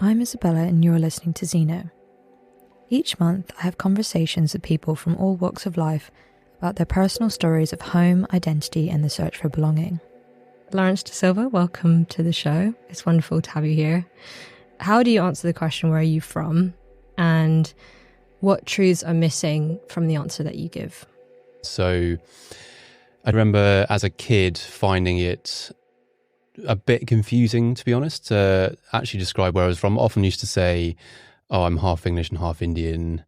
I'm Isabella and you're listening to Zeno. Each month I have conversations with people from all walks of life about their personal stories of home, identity and the search for belonging. Lawrence De Silva, welcome to the show. It's wonderful to have you here. How do you answer the question, where are you from? And what truths are missing from the answer that you give? So I remember as a kid finding it a bit confusing, to be honest, to actually describe where I was from. I often used to say, oh, I'm half English and half Indian.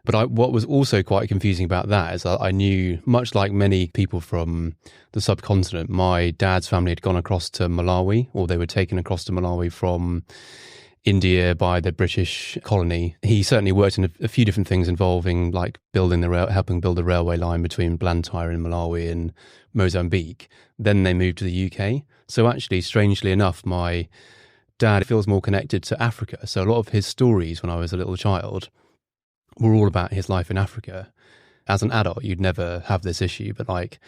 But what was also quite confusing about that is I knew, much like many people from the subcontinent, my dad's family had gone across to Malawi, or they were taken across to Malawi from India by the British colony. He certainly worked in a few different things involving like helping build the railway line between Blantyre in Malawi and Mozambique. Then they moved to the UK. So actually, strangely enough, my dad feels more connected to Africa. So a lot of his stories when I was a little child were all about his life in Africa. As an adult, you'd never have this issue. But like,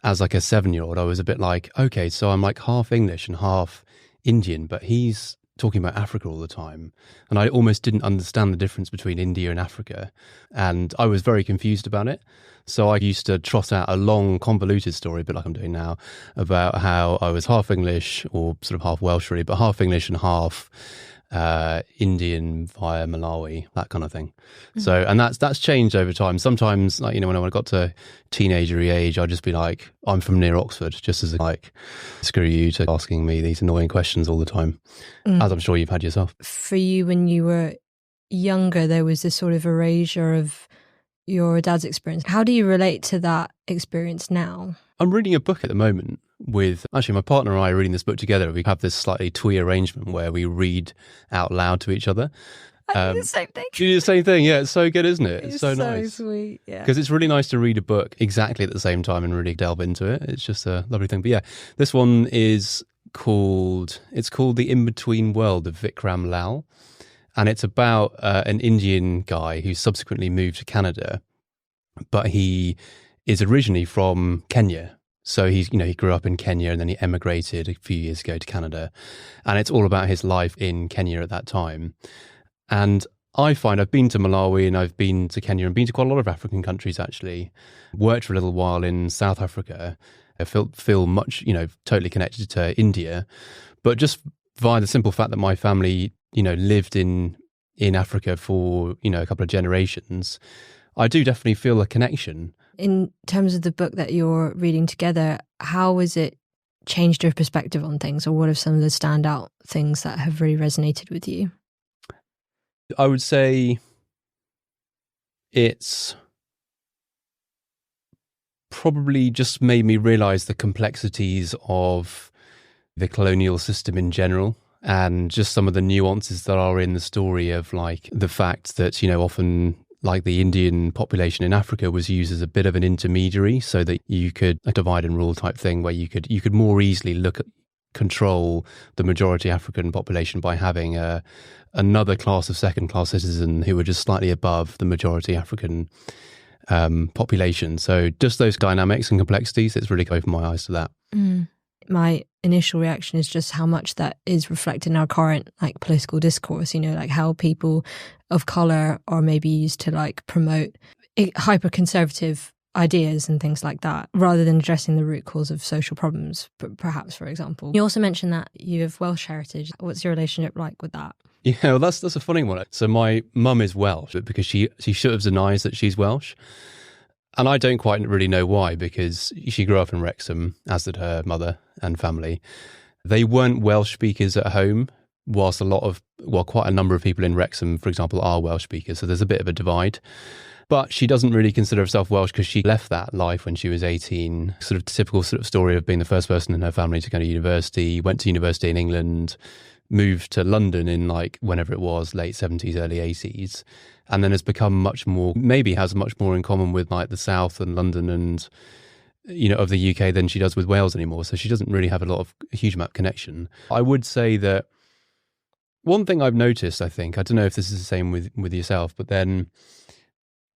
as like a 7-year-old, I was a bit like, okay, so I'm like half English and half Indian, but he's talking about Africa all the time. And I almost didn't understand the difference between India and Africa. And I was very confused about it. So I used to trot out a long, convoluted story, a bit like I'm doing now, about how I was half English, or sort of half Welsh really, but half English and half Indian via Malawi, that kind of thing. Mm-hmm. So, and that's changed over time. Sometimes, like, you know, when I got to teenagery age, I'd just be like, I'm from near Oxford, just as like, screw you to asking me these annoying questions all the time, as I'm sure you've had yourself. For you, when you were younger, there was this sort of erasure of your dad's experience. How do you relate to that experience now? I'm reading a book at the moment with, actually my partner and I are reading this book together. We have this slightly twee arrangement where we read out loud to each other. I do the same thing. You do the same thing, yeah. It's so good, isn't it? It's so nice. So sweet, yeah. Because it's really nice to read a book exactly at the same time and really delve into it. It's just a lovely thing. But yeah, this one is called The In-Between World of Vikram Lal. And it's about an Indian guy who subsequently moved to Canada, but he is originally from Kenya. So he grew up in Kenya and then he emigrated a few years ago to Canada. And it's all about his life in Kenya at that time. And I find I've been to Malawi and I've been to Kenya and been to quite a lot of African countries, actually. Worked for a little while in South Africa. I feel much, totally connected to India. But just via the simple fact that my family, lived in Africa for, a couple of generations, I do definitely feel a connection. In terms of the book that you're reading together, how has it changed your perspective on things, or what are some of the standout things that have really resonated with you? I would say it's probably just made me realise the complexities of the colonial system in general, and just some of the nuances that are in the story of like the fact that, often like the Indian population in Africa was used as a bit of an intermediary, so that you could a divide and rule type thing where you could more easily control the majority African population by having another class of second-class citizen who were just slightly above the majority African population. So just those dynamics and complexities, it's really opened my eyes to that. My initial reaction is just how much that is reflected in our current political discourse, like how people of colour are maybe used to promote hyper-conservative ideas and things like that, rather than addressing the root cause of social problems, perhaps, for example. You also mentioned that you have Welsh heritage. What's your relationship like with that? Yeah, well, that's a funny one. So my mum is Welsh, but because she sort of denies that she's Welsh. And I don't quite really know why, because she grew up in Wrexham, as did her mother and family. They weren't Welsh speakers at home, whilst quite a number of people in Wrexham, for example, are Welsh speakers. So there's a bit of a divide. But she doesn't really consider herself Welsh because she left that life when she was 18. Sort of typical sort of story of being the first person in her family to go to university, went to university in England, moved to London in whenever it was, late 70s, early 80s, and then has become has much more in common with the South and London and, of the UK than she does with Wales anymore. So she doesn't really have a huge amount of connection. I would say that one thing I've noticed, I don't know if this is the same with yourself, but then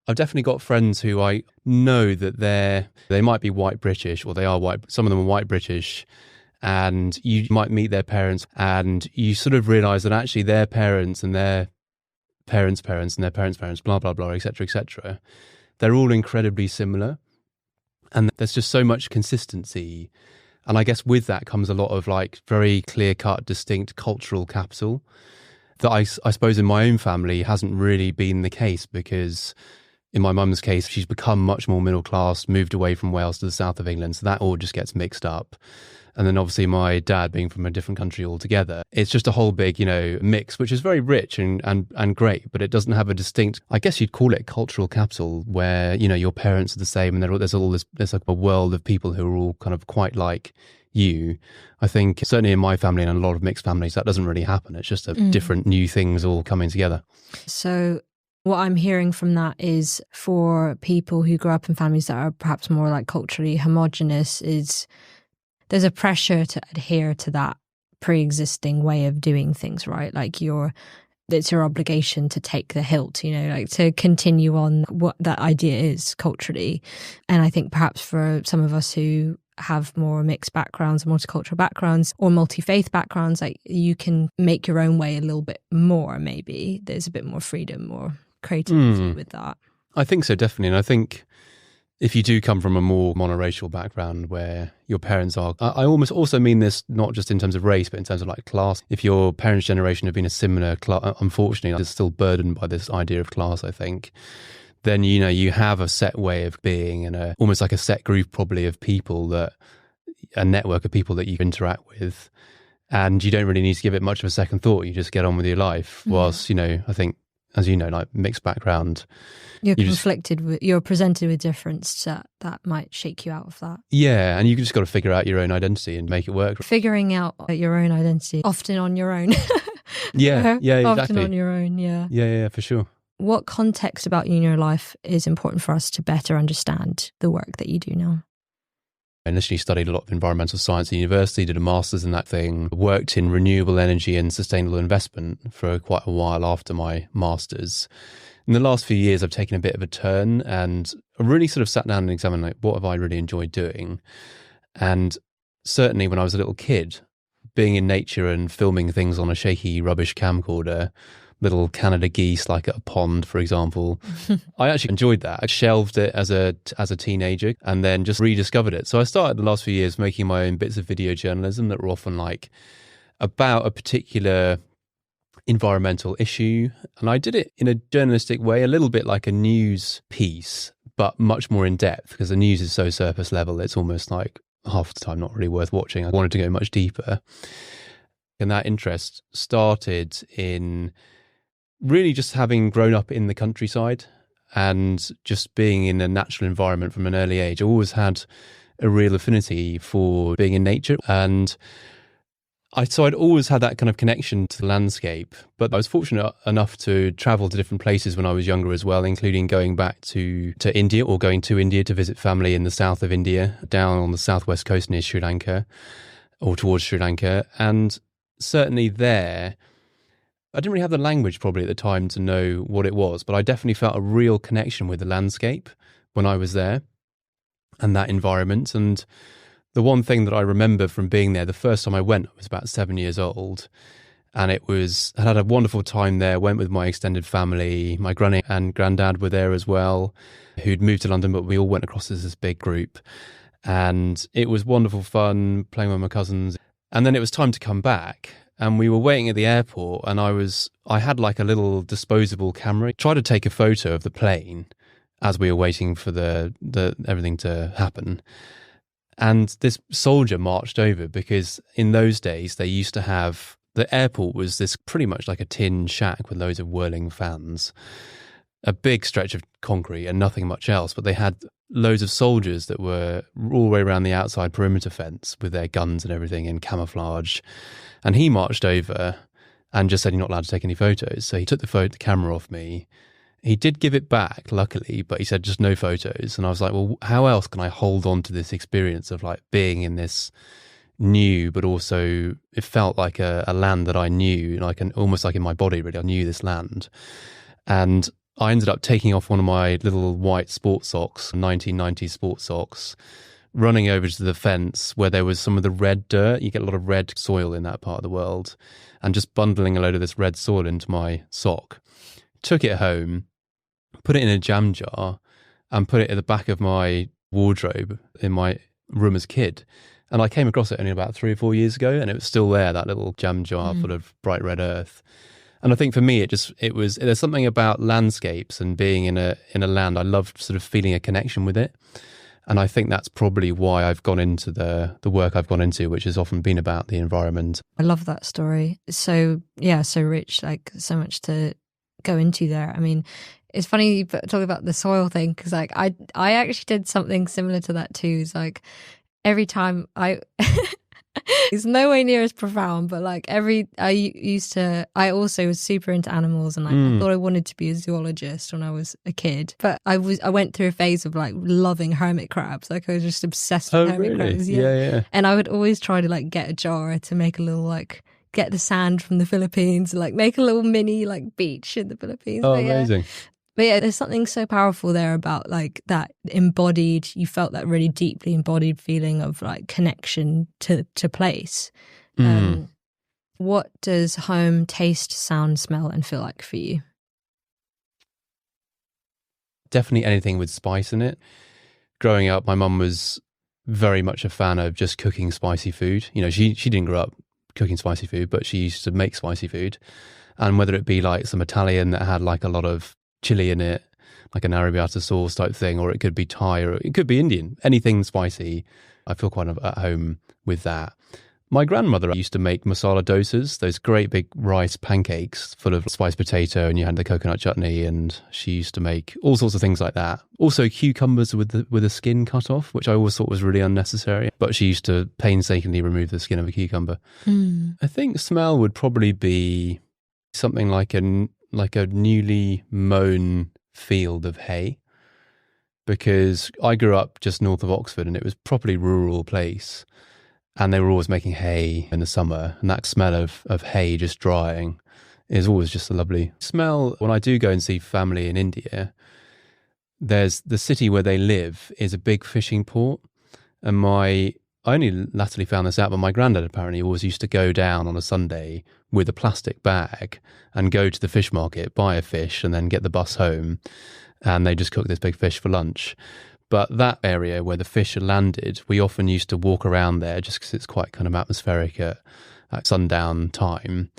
I've definitely got friends who I know that they might be white British, or they are white. Some of them are white British, and you might meet their parents, and you sort of realize that actually their parents and their parents' parents and their parents' parents, blah, blah, blah, etc., they're all incredibly similar. And there's just so much consistency. And I guess with that comes a lot of like very clear-cut, distinct cultural capital that I suppose in my own family hasn't really been the case, because in my mum's case, she's become much more middle class, moved away from Wales to the south of England. So that all just gets mixed up. And then obviously my dad being from a different country altogether, it's just a whole big, mix, which is very rich and great, but it doesn't have a distinct, I guess you'd call it cultural capital, where, your parents are the same, and there's like a world of people who are all kind of quite like you. I think certainly in my family and in a lot of mixed families, that doesn't really happen. It's just different new things all coming together. So what I'm hearing from that is, for people who grow up in families that are perhaps more like culturally homogenous, is there's a pressure to adhere to that pre-existing way of doing things, right? Like it's your obligation to take the hilt, like to continue on what that idea is culturally. And I think perhaps for some of us who have more mixed backgrounds, multicultural backgrounds, or multi-faith backgrounds, like you can make your own way a little bit more, maybe. There's a bit more freedom, more creativity with that. I think so, definitely. And I think if you do come from a more monoracial background where your parents are, I almost also mean this not just in terms of race, but in terms of like class. If your parents' generation have been a similar class, unfortunately, is still burdened by this idea of class, I think, then, you have a set way of being and almost like a set group probably of people, a network of people that you interact with. And you don't really need to give it much of a second thought. You just get on with your life. Whilst, I think, as you know, like mixed background, you're presented with difference that might shake you out of that. Yeah, and you just got to figure out your own identity and make it work. Figuring out your own identity, often on your own. Yeah, exactly. Often on your own, yeah. Yeah, for sure. What context about you in your life is important for us to better understand the work that you do now? I initially studied a lot of environmental science at university, did a master's in that thing, worked in renewable energy and sustainable investment for quite a while after my master's. In the last few years, I've taken a bit of a turn and I really sort of sat down and examined, like, what have I really enjoyed doing? And certainly when I was a little kid, being in nature and filming things on a shaky rubbish camcorder, little Canada geese like at a pond, for example, I actually enjoyed that. I shelved it as a teenager and then just rediscovered it. So I started the last few years making my own bits of video journalism that were often like about a particular environmental issue. And I did it in a journalistic way, a little bit like a news piece, but much more in depth, because the news is so surface level. It's almost like half the time not really worth watching. I wanted to go much deeper. And that interest started in really just having grown up in the countryside and just being in a natural environment from an early age. I always had a real affinity for being in nature. And so I'd always had that kind of connection to the landscape. But I was fortunate enough to travel to different places when I was younger as well, including going back to India, or going to India to visit family in the south of India, down on the southwest coast near Sri Lanka, or towards Sri Lanka. And certainly there, I didn't really have the language probably at the time to know what it was, but I definitely felt a real connection with the landscape when I was there and that environment. And the one thing that I remember from being there, the first time I went, I was about 7 years old, and I had a wonderful time there. Went with my extended family. My granny and granddad were there as well, who'd moved to London, but we all went across as this big group. And it was wonderful fun playing with my cousins. And then it was time to come back. And we were waiting at the airport, and I had like a little disposable camera. Tried to take a photo of the plane as we were waiting for the everything to happen. And this soldier marched over, because in those days they used to have, the airport was this pretty much like a tin shack with loads of whirling fans, a big stretch of concrete and nothing much else. But they had loads of soldiers that were all the way around the outside perimeter fence with their guns and everything in camouflage. And he marched over and just said, "You're not allowed to take any photos." So he took the camera off me. He did give it back, luckily, but he said, "Just no photos." And I was like, well, how else can I hold on to this experience of like being in this new, but also it felt like a land that I knew, like almost like in my body, really. I knew this land. And I ended up taking off one of my little white sports socks, 1990s sports socks, running over to the fence where there was some of the red dirt. You get a lot of red soil in that part of the world, and just bundling a load of this red soil into my sock. Took it home, put it in a jam jar, and put it at the back of my wardrobe in my room as a kid. And I came across it only about 3 or 4 years ago, and it was still there, that little jam jar full of bright red earth. And I think for me, there's something about landscapes and being in a land. I loved sort of feeling a connection with it. And I think that's probably why I've gone into the work I've gone into, which has often been about the environment. I love that story. So rich, like so much to go into there. I mean, it's funny you talk about the soil thing, because like I actually did something similar to that too. It's like every time it's nowhere near as profound, but like I also was super into animals, and like I thought I wanted to be a zoologist when I was a kid. But I went through a phase of like loving hermit crabs. Like I was just obsessed with hermit crabs. Yeah. And I would always try to like get a jar to make a little like get the sand from the Philippines and like make a little mini like beach in the Philippines. Oh, amazing. But yeah, there's something so powerful there about like that embodied, you felt that really deeply embodied feeling of like connection to place. What does home taste, sound, smell and feel like for you? Definitely anything with spice in it. Growing up, my mum was very much a fan of just cooking spicy food. You know, she didn't grow up cooking spicy food, but she used to make spicy food. And whether it be like some Italian that had like a lot of chili in it, like an arrabbiata sauce type thing, or it could be Thai, or it could be Indian, anything spicy. I feel quite at home with that. My grandmother used to make masala dosas, those great big rice pancakes full of spiced potato, and you had the coconut chutney, and she used to make all sorts of things like that. Also cucumbers with the skin cut off, which I always thought was really unnecessary, but she used to painstakingly remove the skin of a cucumber. I think smell would probably be something like a newly mown field of hay, because I grew up just north of Oxford and it was properly rural place, and they were always making hay in the summer, and that smell of hay just drying is always just a lovely smell. When I do go and see family in India, there's the city where they live is a big fishing port, and I only latterly found this out, but my granddad apparently always used to go down on a Sunday with a plastic bag and go to the fish market, buy a fish, and then get the bus home, and they just cook this big fish for lunch. But that area where the fish are landed, we often used to walk around there just because it's quite kind of atmospheric at sundown time.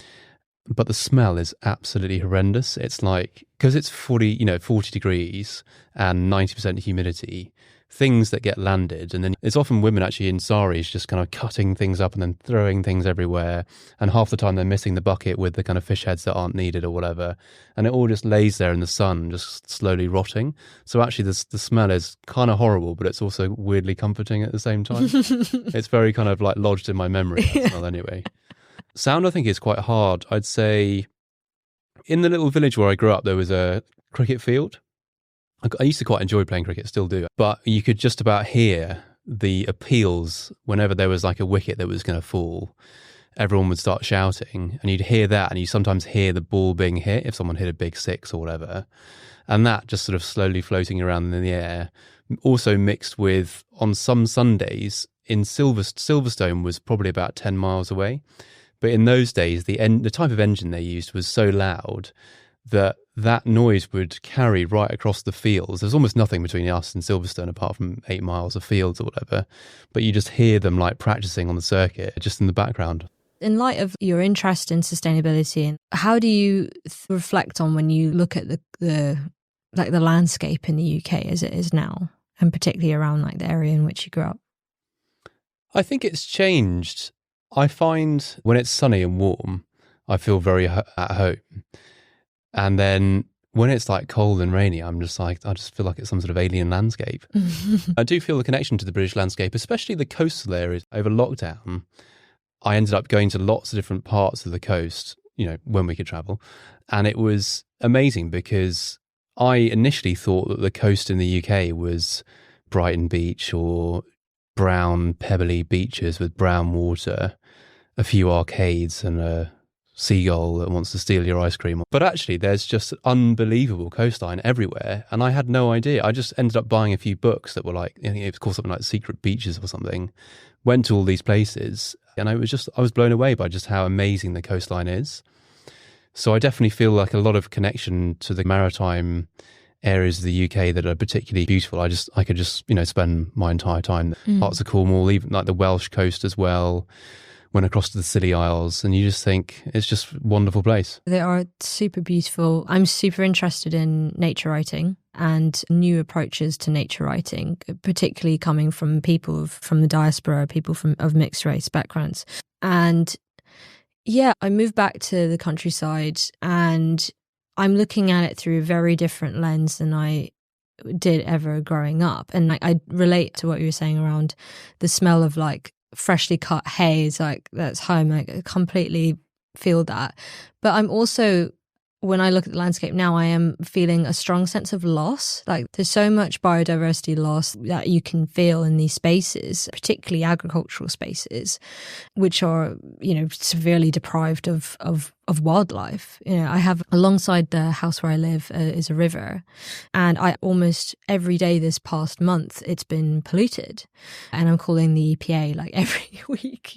But the smell is absolutely horrendous. It's like, because it's 40 degrees and 90% humidity, things that get landed, and then it's often women actually in saris just kind of cutting things up and then throwing things everywhere, and half the time they're missing the bucket with the kind of fish heads that aren't needed or whatever, and it all just lays there in the sun just slowly rotting. So actually the smell is kind of horrible, but it's also weirdly comforting at the same time. It's very kind of like lodged in my memory, that smell anyway. Sound I think is quite hard. I'd say in the little village where I grew up there was a cricket field. I used to quite enjoy playing cricket, still do, but you could just about hear the appeals whenever there was like a wicket that was going to fall. Everyone would start shouting, and you'd hear that, and you sometimes hear the ball being hit if someone hit a big six or whatever, and that just sort of slowly floating around in the air. Also mixed with, on some Sundays, in Silverstone was probably about 10 miles away, but in those days the type of engine they used was so loud that noise would carry right across the fields. There's almost nothing between us and Silverstone apart from 8 miles of fields or whatever, but you just hear them like practicing on the circuit just in the background. In light of your interest in sustainability, how do you reflect on when you look at the landscape in the UK as it is now, and particularly around like the area in which you grew up? I think it's changed. I find when it's sunny and warm, I feel very at home. And then when it's like cold and rainy, I just feel like it's some sort of alien landscape. I do feel the connection to the British landscape, especially the coastal areas. Over lockdown, I ended up going to lots of different parts of the coast, when we could travel. And it was amazing because I initially thought that the coast in the UK was Brighton Beach or brown pebbly beaches with brown water, a few arcades and a seagull that wants to steal your ice cream. But actually, there's just unbelievable coastline everywhere. And I had no idea. I just ended up buying a few books that were like, I think it was called something like Secret Beaches or something. Went to all these places. And I was blown away by just how amazing the coastline is. So I definitely feel like a lot of connection to the maritime areas of the UK that are particularly beautiful. I could just, spend my entire time. Parts of Cornwall, even like the Welsh coast as well. Went across to the Scilly Isles, and you just think it's just a wonderful place. They are super beautiful. I'm super interested in nature writing and new approaches to nature writing, particularly coming from people from the diaspora, people of mixed race backgrounds. And yeah, I moved back to the countryside, and I'm looking at it through a very different lens than I did ever growing up. And I relate to what you were saying around the smell of like freshly cut hay is like, that's home. I completely feel that. But I'm also, when I look at the landscape now, I am feeling a strong sense of loss. Like there's so much biodiversity loss that you can feel in these spaces, particularly agricultural spaces, which are, severely deprived of wildlife. I have, alongside the house where I live is a river, and I almost every day this past month it's been polluted, and I'm calling the EPA like every week.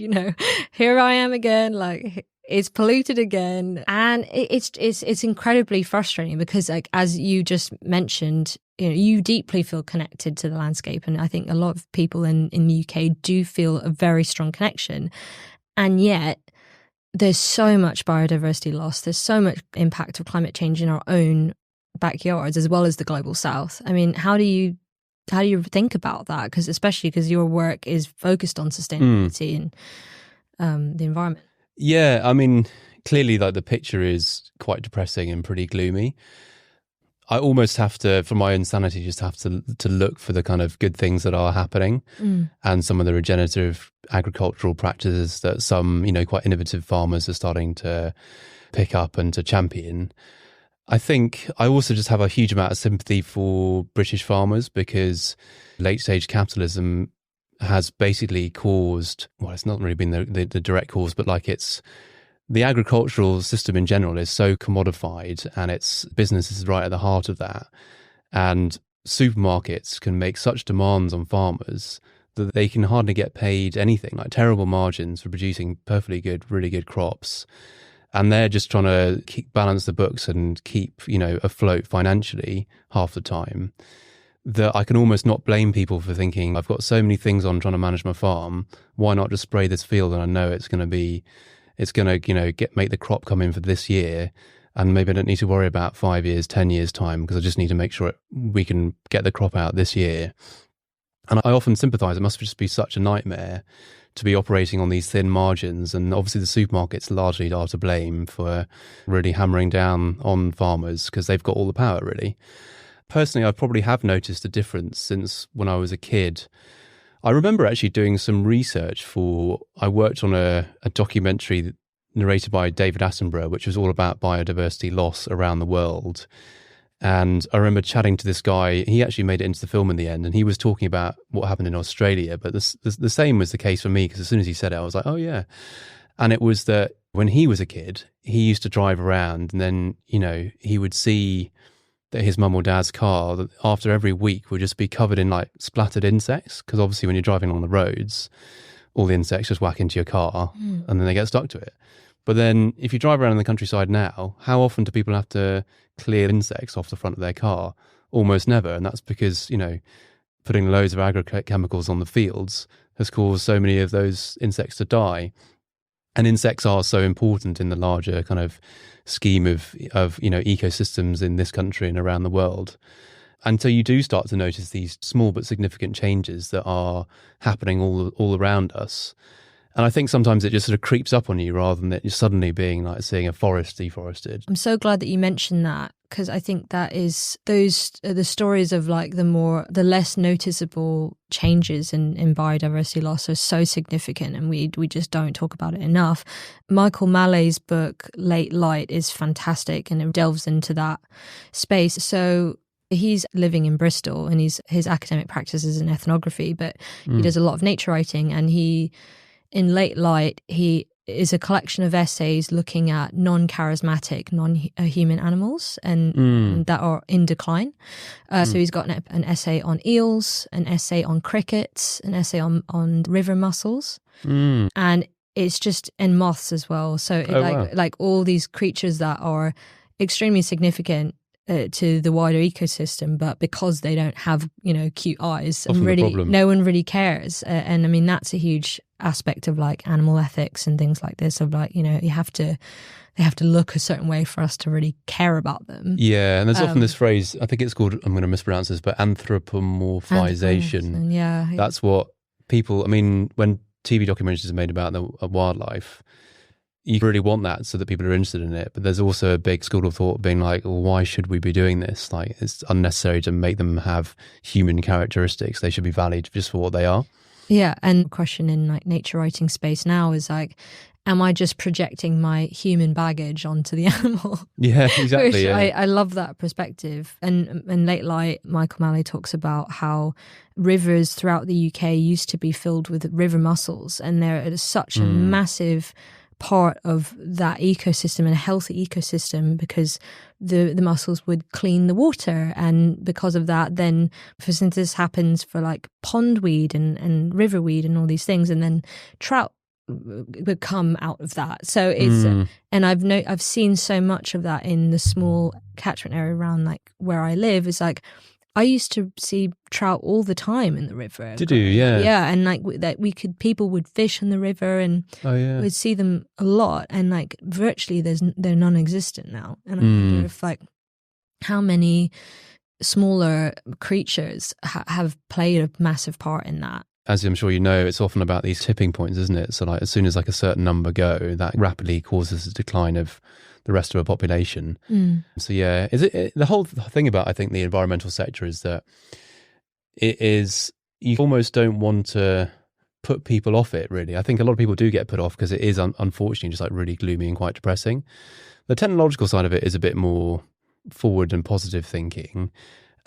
Here I am again, like it's polluted again, and it's incredibly frustrating because, like as you just mentioned, you deeply feel connected to the landscape, and I think a lot of people in the UK do feel a very strong connection, and yet there's so much biodiversity loss. There's so much impact of climate change in our own backyards as well as the global south. I mean, how do you think about that? Especially because your work is focused on sustainability and the environment. Yeah, I mean, clearly, like the picture is quite depressing and pretty gloomy. I almost have to, for my own sanity, just have to look for the kind of good things that are happening and some of the regenerative agricultural practices that some, quite innovative farmers are starting to pick up and to champion. I think I also just have a huge amount of sympathy for British farmers because late stage capitalism has basically caused, well, it's not really been the direct cause, but like the agricultural system in general is so commodified, and its business is right at the heart of that. And supermarkets can make such demands on farmers that they can hardly get paid anything, like terrible margins for producing perfectly good, really good crops. And they're just trying to balance the books and keep, afloat financially half the time. That I can almost not blame people for thinking, I've got so many things on trying to manage my farm. Why not just spray this field? And I know it's going to, make the crop come in for this year. And maybe I don't need to worry about 5 years, 10 years time, because I just need to make sure we can get the crop out this year. And I often sympathize. It must just be such a nightmare to be operating on these thin margins. And obviously the supermarkets largely are to blame for really hammering down on farmers because they've got all the power, really. Personally, I probably have noticed a difference since when I was a kid. I remember actually doing some research I worked on a documentary narrated by David Attenborough, which was all about biodiversity loss around the world. And I remember chatting to this guy. He actually made it into the film in the end, and he was talking about what happened in Australia. But the same was the case for me, because as soon as he said it, I was like, oh yeah. And it was that when he was a kid, he used to drive around, and then, he would see that his mum or dad's car, that after every week, would just be covered in like splattered insects. Because obviously when you're driving along the roads, all the insects just whack into your car and then they get stuck to it. But then if you drive around in the countryside now, how often do people have to clear insects off the front of their car? Almost never. And that's because, putting loads of agrochemicals on the fields has caused so many of those insects to die. And insects are so important in the larger kind of scheme of ecosystems in this country and around the world. And so you do start to notice these small but significant changes that are happening all around us. And I think sometimes it just sort of creeps up on you rather than it just suddenly being like seeing a forest deforested. I'm so glad that you mentioned that, because I think that is, those are the stories of like the less noticeable changes in biodiversity loss are so significant, and we just don't talk about it enough. Michael Mallay's book Late Light is fantastic, and it delves into that space. So he's living in Bristol, and his academic practice is in ethnography, but he does a lot of nature writing, and in Late Light, he is a collection of essays looking at non-charismatic, non-human animals and that are in decline. So he's got an essay on eels, an essay on crickets, an essay on river mussels, and it's just, and moths as well. So like all these creatures that are extremely significant to the wider ecosystem, but because they don't have, cute eyes, and really no one really cares. And I mean, that's a huge aspect of like animal ethics and things like this, of like, they have to look a certain way for us to really care about them. Yeah, and there's often this phrase, I think it's called, I'm going to mispronounce this, but anthropomorphization. Yeah. That's what people, I mean, when TV documentaries are made about the wildlife, you really want that so that people are interested in it. But there's also a big school of thought being like, well, why should we be doing this? Like, it's unnecessary to make them have human characteristics. They should be valued just for what they are. Yeah, and the question in like nature writing space now is like, am I just projecting my human baggage onto the animal? Yeah, exactly. Which I love that perspective. And in Late Light, Michael Malley talks about how rivers throughout the UK used to be filled with river mussels, and they're such a massive part of that ecosystem, and a healthy ecosystem, because the mussels would clean the water, and because of that then photosynthesis happens for like pondweed and riverweed and all these things, and then trout would come out of that. So it's and I've seen so much of that in the small catchment area around like where I live. Is like I used to see trout all the time in the river. Did you? Yeah. Yeah, and like that people would fish in the river, and we'd see them a lot, and like virtually they're non-existent now. And I wonder if like how many smaller creatures have played a massive part in that. As I'm sure you know, it's often about these tipping points, isn't it? So like as soon as like a certain number go, that rapidly causes a decline of the rest of a population. So yeah, the whole thing about, I think, the environmental sector is that you almost don't want to put people off it, really. I think a lot of people do get put off because it is unfortunately just like really gloomy and quite depressing. The technological side of it is a bit more forward and positive thinking,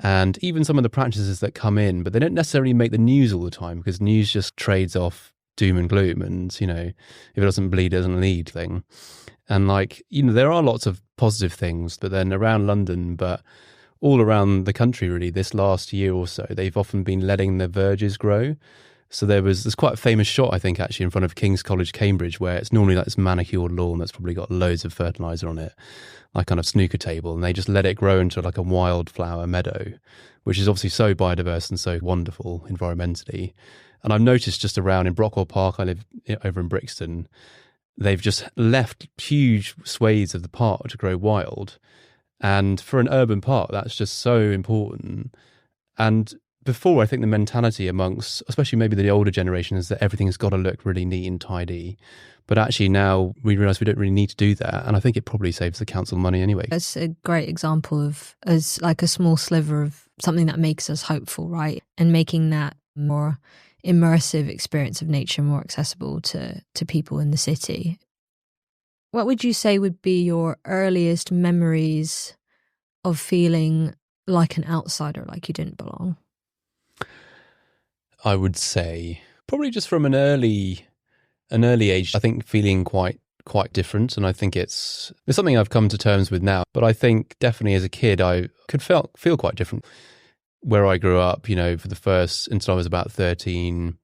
and even some of the practices that come in, but they don't necessarily make the news all the time, because news just trades off doom and gloom, and if it doesn't bleed, it doesn't lead thing. And like, there are lots of positive things, but then around London, but all around the country really, this last year or so, they've often been letting the verges grow. So there's quite a famous shot, I think, actually, in front of King's College, Cambridge, where it's normally like this manicured lawn that's probably got loads of fertiliser on it, like kind of snooker table, and they just let it grow into like a wildflower meadow, which is obviously so biodiverse and so wonderful environmentally. And I've noticed just around in Brockwell Park, I live over in Brixton, they've just left huge swathes of the park to grow wild. And for an urban park, that's just so important. And before, I think the mentality amongst, especially maybe the older generation, is that everything's got to look really neat and tidy. But actually now we realise we don't really need to do that. And I think it probably saves the council money anyway. It's a great example of as like a small sliver of something that makes us hopeful, right? And making that more immersive experience of nature more accessible to people in the city. What would you say would be your earliest memories of feeling like an outsider, like you didn't belong? I would say probably just from an early age, I think feeling quite different. And I think it's something I've come to terms with now. But I think definitely as a kid, I could feel quite different. Where I grew up, for the first, until I was about 13,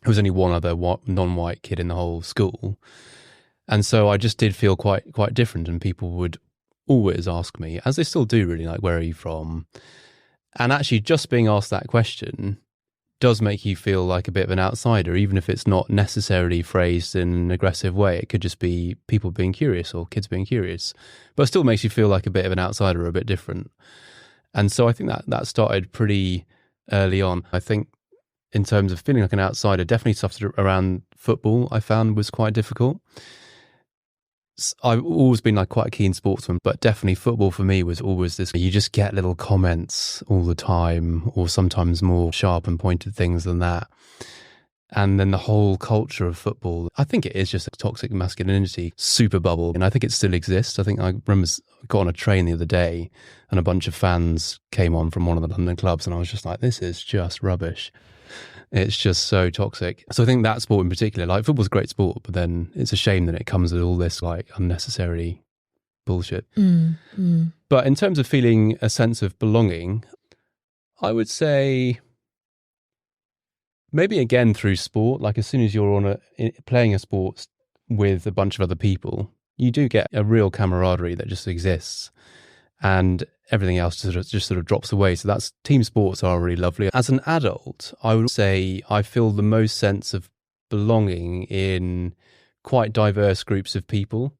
there was only one other non-white kid in the whole school. And so I just did feel quite different. And people would always ask me, as they still do really, like, where are you from? And actually just being asked that question does make you feel like a bit of an outsider, even if it's not necessarily phrased in an aggressive way. It could just be people being curious or kids being curious, but it still makes you feel like a bit of an outsider or a bit different. And so I think that started pretty early on. I think in terms of feeling like an outsider, definitely stuff around football I found was quite difficult. I've always been like quite a keen sportsman, but definitely football for me was always this, you just get little comments all the time, or sometimes more sharp and pointed things than that. And then the whole culture of football, I think it is just a toxic masculinity super bubble. And I think it still exists. I think I remember I got on a train the other day and a bunch of fans came on from one of the London clubs, and I was just like, this is just rubbish. It's just so toxic. So I think that sport in particular, like football's a great sport, but then it's a shame that it comes with all this like unnecessary bullshit. But in terms of feeling a sense of belonging, I would say maybe again through sport. Like as soon as you're playing a sport with a bunch of other people, you do get a real camaraderie that just exists, and everything else just sort of drops away. So that's team sports are really lovely. As an adult, I would say I feel the most sense of belonging in quite diverse groups of people.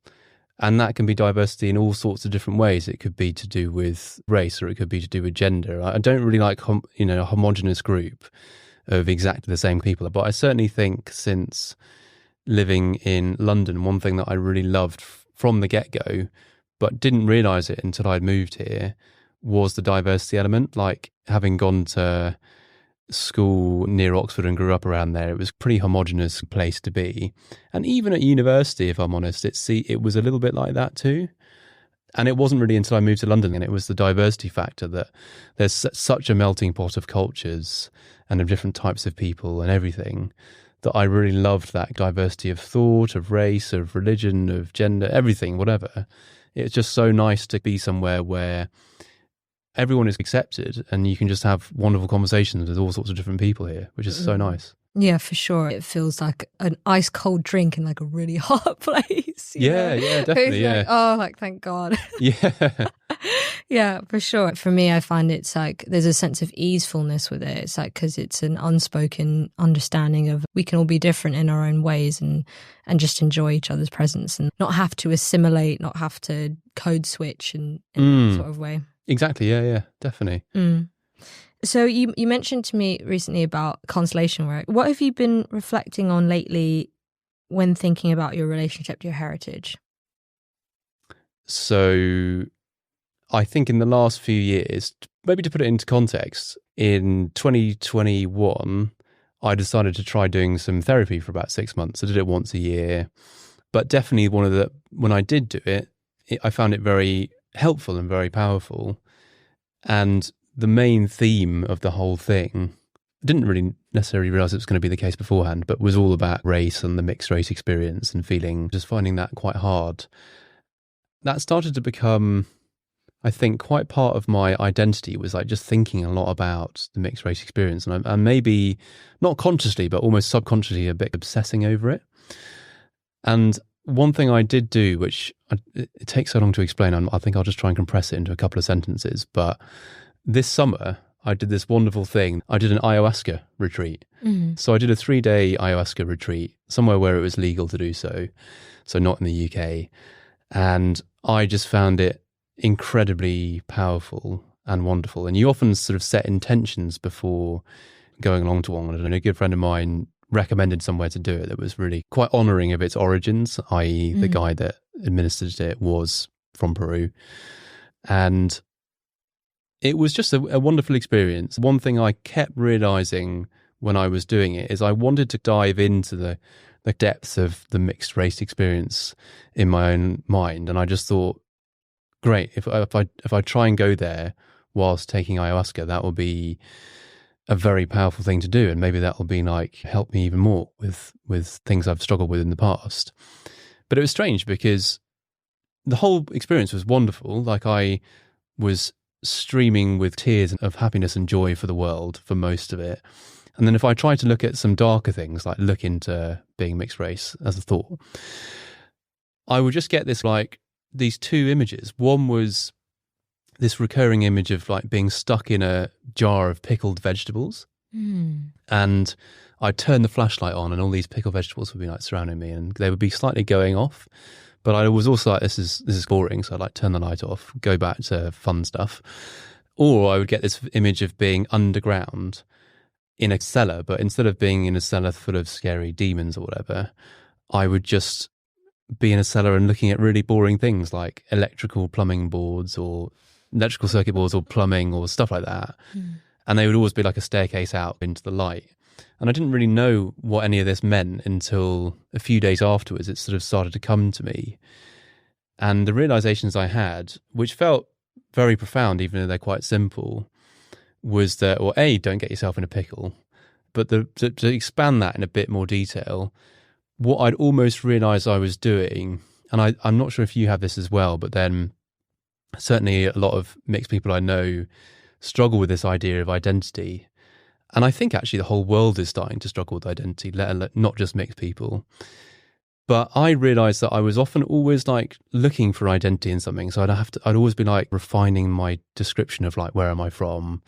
And that can be diversity in all sorts of different ways. It could be to do with race, or it could be to do with gender. I don't really like, a homogenous group of exactly the same people. But I certainly think since living in London, one thing that I really loved from the get-go, but didn't realise it until I'd moved here, was the diversity element. Like having gone to school near Oxford and grew up around there, it was a pretty homogenous place to be. And even at university, if I'm honest, it was a little bit like that too. And it wasn't really until I moved to London, and it was the diversity factor, that there's such a melting pot of cultures and of different types of people and everything, that I really loved that diversity of thought, of race, of religion, of gender, everything, whatever. It's just so nice to be somewhere where everyone is accepted and you can just have wonderful conversations with all sorts of different people here, which is so nice. Yeah, for sure. It feels like an ice cold drink in like a really hot place. Yeah, definitely. Yeah. Like, oh, like thank God. Yeah. Yeah, for sure. For me, I find it's like there's a sense of easefulness with it. It's like because it's an unspoken understanding of we can all be different in our own ways and just enjoy each other's presence and not have to assimilate, not have to code switch in that sort of way. Exactly. Yeah, definitely. So you mentioned to me recently about constellation work. What have you been reflecting on lately when thinking about your relationship to your heritage? So I think in the last few years, maybe to put it into context, in 2021, I decided to try doing some therapy for about 6 months. I did it once a year, but definitely when I did do it, I found it very helpful and very powerful. And the main theme of the whole thing, I didn't really necessarily realise it was going to be the case beforehand, but was all about race and the mixed race experience and finding that quite hard. That started to become, I think, quite part of my identity, was like just thinking a lot about the mixed race experience, and maybe not consciously, but almost subconsciously a bit obsessing over it. And one thing I did do, which it takes so long to explain, I think I'll just try and compress it into a couple of sentences, but this summer, I did this wonderful thing. I did an ayahuasca retreat. So I did a 3-day ayahuasca retreat somewhere where it was legal to do so not in the UK. And I just found it incredibly powerful and wonderful. And you often sort of set intentions before going along to one. And a good friend of mine recommended somewhere to do it that was really quite honouring of its origins, i.e. the guy that administered it was from Peru. And it was just a wonderful experience. One thing I kept realising when I was doing it is I wanted to dive into the depths of the mixed race experience in my own mind. And I just thought, great, if I try and go there whilst taking ayahuasca, that will be a very powerful thing to do. And maybe that will be like, help me even more with things I've struggled with in the past. But it was strange because the whole experience was wonderful. Like I was streaming with tears of happiness and joy for the world for most of it. And then if I tried to look at some darker things, like look into being mixed race as a thought, I would just get these two images. One was this recurring image of like being stuck in a jar of pickled vegetables. And I'd turn the flashlight on and all these pickled vegetables would be like surrounding me and they would be slightly going off. But I was also like, this is boring. So I'd like turn the light off, go back to fun stuff. Or I would get this image of being underground in a cellar, but instead of being in a cellar full of scary demons or whatever, I would just be in a cellar and looking at really boring things like electrical circuit boards or plumbing or stuff like that. And they would always be like a staircase out into the light. And I didn't really know what any of this meant until a few days afterwards. It sort of started to come to me. And the realizations I had, which felt very profound, even though they're quite simple, was that, well, A, don't get yourself in a pickle. But to expand that in a bit more detail, what I'd almost realised I was doing, and I'm not sure if you have this as well, but then certainly a lot of mixed people I know struggle with this idea of identity. And I think actually the whole world is starting to struggle with identity, not just mixed people. But I realised that I was often always like looking for identity in something. So I'd always be like refining my description of like, where am I from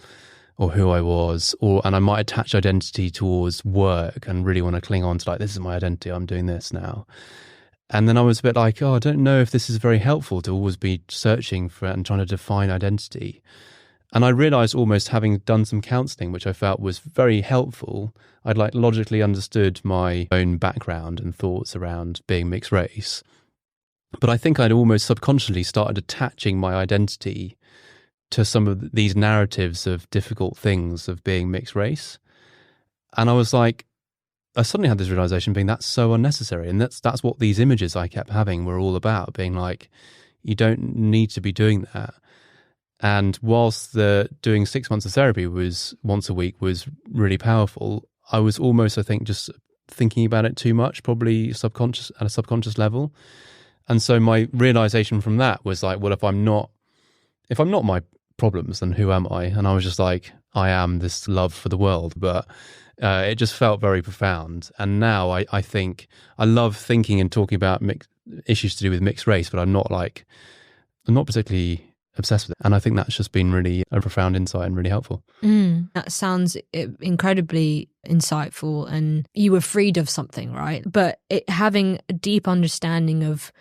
or who I was, and I might attach identity towards work and really want to cling on to like, this is my identity, I'm doing this now. And then I was a bit like, I don't know if this is very helpful to always be searching for and trying to define identity. And I realised, almost having done some counselling, which I felt was very helpful, I'd like logically understood my own background and thoughts around being mixed race. But I think I'd almost subconsciously started attaching my identity to some of these narratives of difficult things of being mixed race. And I was like, I suddenly had this realisation being that's so unnecessary. And that's what these images I kept having were all about, being like, you don't need to be doing that. And whilst doing 6 months of therapy was once a week was really powerful, I was almost, I think, just thinking about it too much, probably at a subconscious level. And so my realization from that was like, well, if I'm not my problems, then who am I? And I was just like, I am this love for the world. But it just felt very profound. And now I think I love thinking and talking about issues to do with mixed race, but I'm not particularly obsessed with it. And I think that's just been really a profound insight and really helpful. That sounds incredibly insightful, and you were freed of something, right? But having a deep understanding of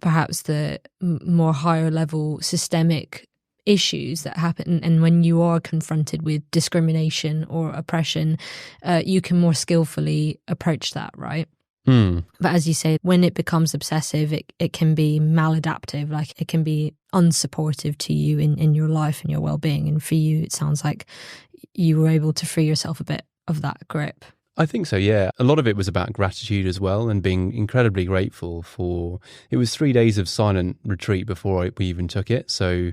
perhaps the more higher level systemic issues that happen, and when you are confronted with discrimination or oppression, you can more skillfully approach that, right? But as you say, when it becomes obsessive, it can be maladaptive, like it can be unsupportive to you in your life and your well-being. And for you, it sounds like you were able to free yourself a bit of that grip. I think so, yeah. A lot of it was about gratitude as well, and being incredibly grateful for... It was 3 days of silent retreat before we even took it. So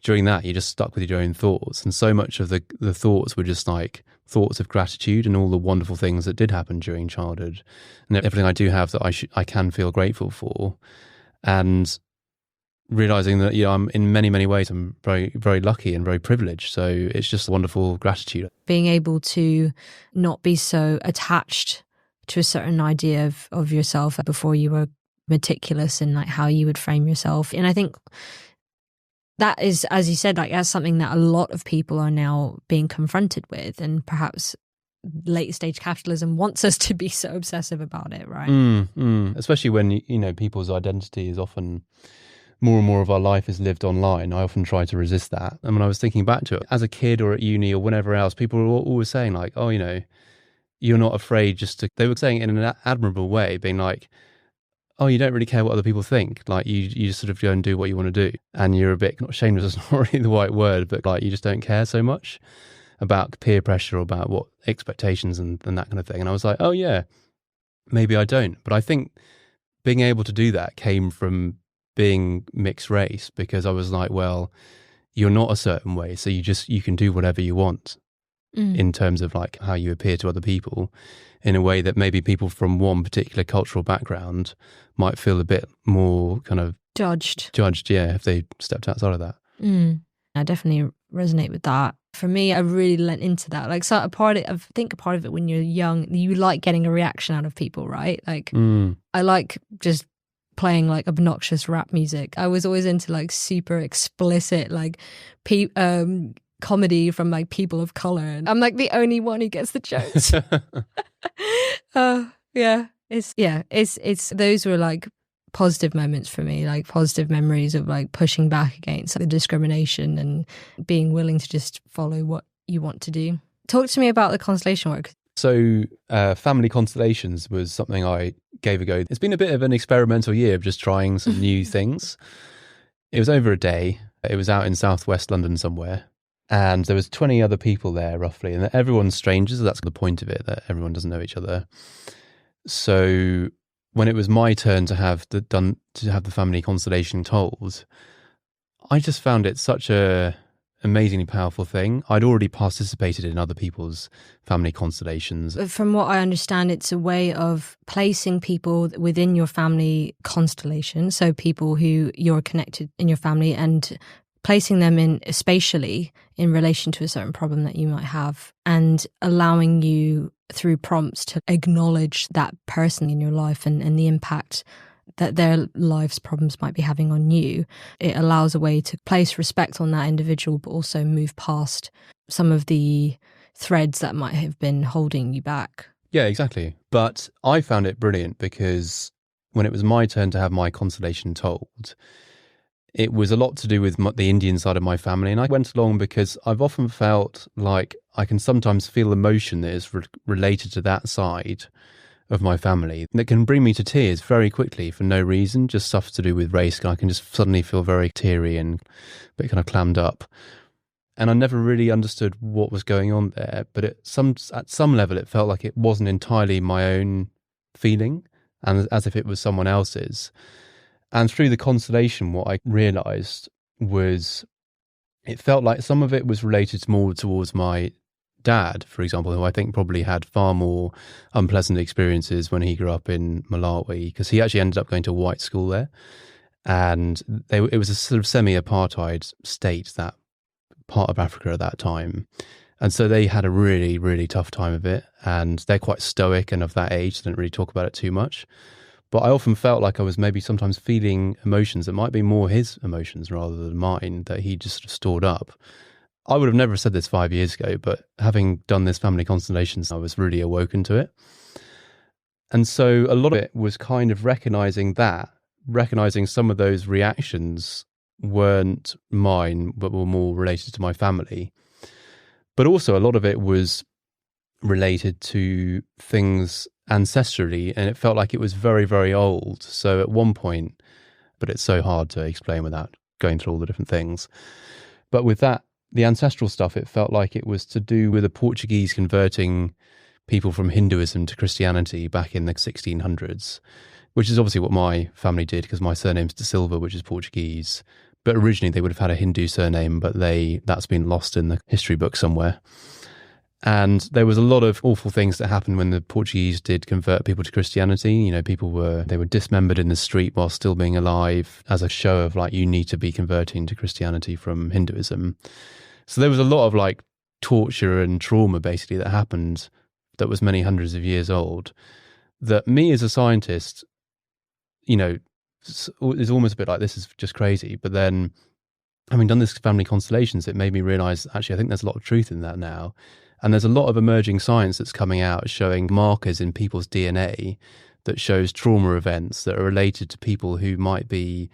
during that, you're just stuck with your own thoughts. And so much of the thoughts were just like thoughts of gratitude and all the wonderful things that did happen during childhood, and everything I do have that I can feel grateful for, and realizing that I'm in many, many ways I'm very, very lucky and very privileged. So it's just a wonderful gratitude. Being able to not be so attached to a certain idea of yourself before you were meticulous in like how you would frame yourself. And I think that is, as you said, like that's something that a lot of people are now being confronted with, and perhaps late stage capitalism wants us to be so obsessive about it, right? Especially when people's identity is often more and more of our life is lived online. I often try to resist that. And when I was thinking back to it as a kid or at uni or whenever else, people were always saying like, oh, you're not afraid they were saying it in an admirable way, being like, oh, you don't really care what other people think. Like you just sort of go and do what you want to do. And you're a bit, not shameless is not really the right word, but like you just don't care so much about peer pressure or about what expectations and that kind of thing. And I was like, oh yeah, maybe I don't. But I think being able to do that came from being mixed race, because I was like, well, you're not a certain way. So you can do whatever you want in terms of like how you appear to other people in a way that maybe people from one particular cultural background might feel a bit more kind of judged, yeah, if they stepped outside of that. I definitely resonate with that. For me, I really lent into that. Like, so I think a part of it when you're young, you like getting a reaction out of people, right? Like, I like just playing like obnoxious rap music. I was always into like super explicit like comedy from like people of color, and I'm like the only one who gets the jokes. It's those were like positive moments for me, like positive memories of like pushing back against the discrimination and being willing to just follow what you want to do. Talk to me about the constellation work. So Family Constellations was something I gave a go. It's been a bit of an experimental year of just trying some new things. It was over a day. It was out in southwest London somewhere. And there was 20 other people there roughly. And everyone's strangers. That's the point of it, that everyone doesn't know each other. So when it was my turn to have the family constellation told, I just found it such a amazingly powerful thing. I'd already participated in other people's family constellations. From what I understand, it's a way of placing people within your family constellation, so people who you're connected in your family, and placing them in spatially in relation to a certain problem that you might have, and allowing you through prompts to acknowledge that person in your life and the impact that their life's problems might be having on you. It allows a way to place respect on that individual, but also move past some of the threads that might have been holding you back. Yeah, exactly. But I found it brilliant because when it was my turn to have my constellation told, it was a lot to do with the Indian side of my family. And I went along because I've often felt like I can sometimes feel emotion that is related to that side of my family that can bring me to tears very quickly for no reason, just stuff to do with race. And I can just suddenly feel very teary and a bit kind of clammed up. And I never really understood what was going on there. But at some level, it felt like it wasn't entirely my own feeling, and as if it was someone else's. And through the constellation, what I realised was it felt like some of it was related more towards my dad, for example, who I think probably had far more unpleasant experiences when he grew up in Malawi, because he actually ended up going to a white school there. And it was a sort of semi-apartheid state, that part of Africa at that time. And so they had a really, really tough time of it. And they're quite stoic and of that age, they didn't really talk about it too much. But I often felt like I was maybe sometimes feeling emotions that might be more his emotions rather than mine, that he just sort of stored up. I would have never said this 5 years ago, but having done this family constellations, I was really awoken to it. And so a lot of it was kind of recognizing some of those reactions weren't mine, but were more related to my family. But also a lot of it was related to things ancestrally, and it felt like it was very, very old. So at one point, but it's so hard to explain without going through all the different things. But with that, the ancestral stuff, it felt like it was to do with the Portuguese converting people from Hinduism to Christianity back in the 1600s, which is obviously what my family did because my surname's De Silva, which is Portuguese. But originally they would have had a Hindu surname, but that's been lost in the history book somewhere. And there was a lot of awful things that happened when the Portuguese did convert people to Christianity. You know, they were dismembered in the street while still being alive as a show of like, you need to be converting to Christianity from Hinduism. So there was a lot of like torture and trauma basically that happened that was many hundreds of years old, that me as a scientist, you know, is almost a bit like, this is just crazy. But then having done this family constellations, it made me realize, actually, I think there's a lot of truth in that now. And there's a lot of emerging science that's coming out showing markers in people's DNA that shows trauma events that are related to people who might be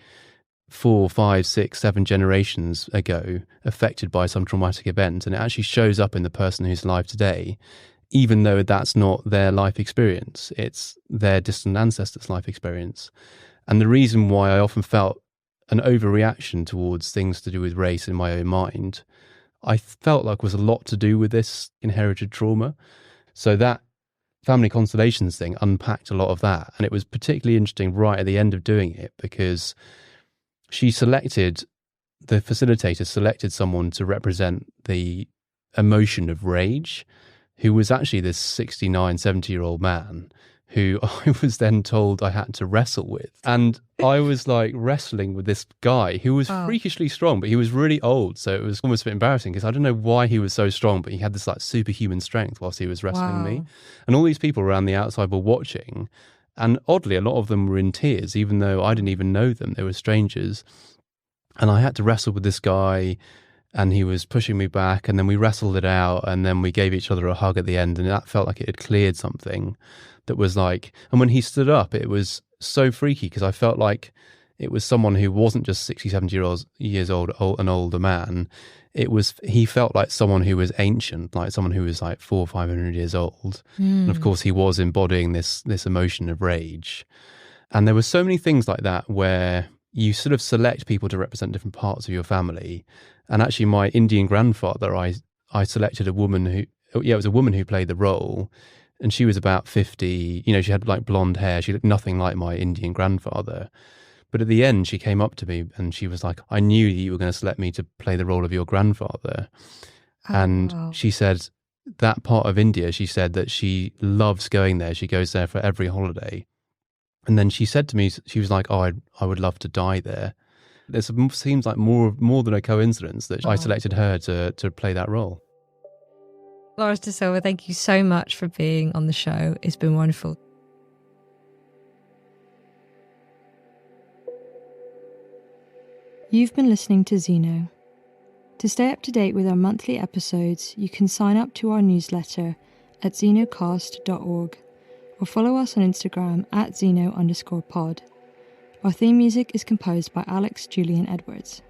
4, 5, 6, 7 generations ago affected by some traumatic event. And it actually shows up in the person who's alive today, even though that's not their life experience. It's their distant ancestors' life experience. And the reason why I often felt an overreaction towards things to do with race in my own mind, I felt like was a lot to do with this inherited trauma. So that family constellations thing unpacked a lot of that. And it was particularly interesting right at the end of doing it because the facilitator selected someone to represent the emotion of rage, who was actually this 69, 70-year-old man who I was then told I had to wrestle with. And I was like wrestling with this guy who was freakishly strong, but he was really old. So it was almost a bit embarrassing because I don't know why he was so strong, but he had this like superhuman strength whilst he was wrestling me. And all these people around the outside were watching. And oddly, a lot of them were in tears, even though I didn't even know them. They were strangers. And I had to wrestle with this guy, and he was pushing me back, and then we wrestled it out, and then we gave each other a hug at the end, and that felt like it had cleared something that was like... And when he stood up, it was so freaky, because I felt like it was someone who wasn't just 60, 70 years old, an older man. He felt like someone who was ancient, like someone who was like 400 or 500 years old. And of course, he was embodying this emotion of rage. And there were so many things like that where you sort of select people to represent different parts of your family. And actually, my Indian grandfather, I selected a woman it was a woman who played the role. And she was about 50, you know, she had like blonde hair. She looked nothing like my Indian grandfather. But at the end, she came up to me and she was like, I knew that you were going to select me to play the role of your grandfather. And wow. she said that part of India, she said that she loves going there. She goes there for every holiday. And then she said to me, she was like, oh, I would love to die there. It seems like more than a coincidence that I selected her to play that role. Loris De Silva, thank you so much for being on the show. It's been wonderful. You've been listening to Zeno. To stay up to date with our monthly episodes, you can sign up to our newsletter at xenocast.org or follow us on Instagram at Xeno_pod. Our theme music is composed by Alex Julian Edwards.